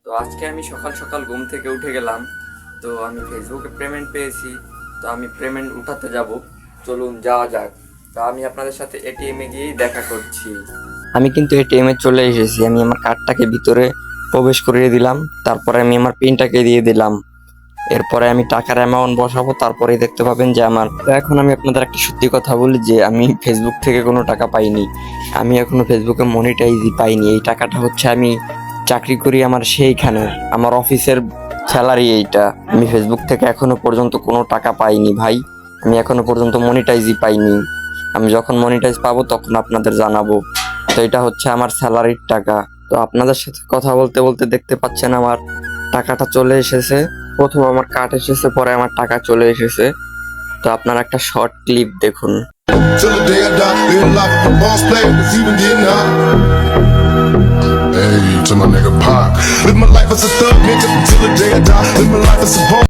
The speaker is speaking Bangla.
তো আজকে আমি সকাল সকাল ঘুম থেকে উঠে গেলাম। তো আমি ফেসবুকে পেমেন্ট পেয়েছি। তো আমি পেমেন্ট উঠাতে যাব। চলুন যাওয়া যাক। তো আমি আপনাদের সাথে এটিএমে গিয়েই দেখা করছি। আমি কিন্তু এটিএমে চলে এসেছি। আমি আমার কার্ডটাকে ভিতরে প্রবেশ করিয়ে দিলাম। তারপরে আমি আমার পিনটাকে দিয়ে দিলাম। এরপরে আমি টাকার অ্যামাউন্ট বসাবো, তারপরেই দেখতে পাবেন যে আমার। তো এখন আমি আপনাদের একটা সত্যি কথা বলি যে আমি ফেসবুক থেকে কোনো টাকা পাইনি। আমি এখনো ফেসবুকে মনিটাইজই পাইনি। এই টাকাটা হচ্ছে আমি চাকরি করি আমার সেইখানে, আমার অফিসের স্যালারি এইটা। আমি ফেসবুক থেকে এখনো পর্যন্ত কোনো টাকা পাইনি ভাই। আমি এখনো পর্যন্ত মনিটাইজই পাইনি। আমি যখন মনিটাইজ পাবো তখন আপনাদের জানাবো। তো এটা হচ্ছে আমার স্যালারির টাকা। তো আপনাদের সাথে কথা বলতে বলতে দেখতে পাচ্ছেন আমার টাকাটা চলে এসেছে। প্রথম আমার কার্ড এসেছে, পরে আমার টাকা চলে এসেছে। তো আপনারা একটা শর্ট ক্লিপ দেখুন। Till the day I die, live life with the boss play, was even getting high. Hey, to my nigga Pac. Live my life as a thug nigga till the day I die. Live my life as a boss.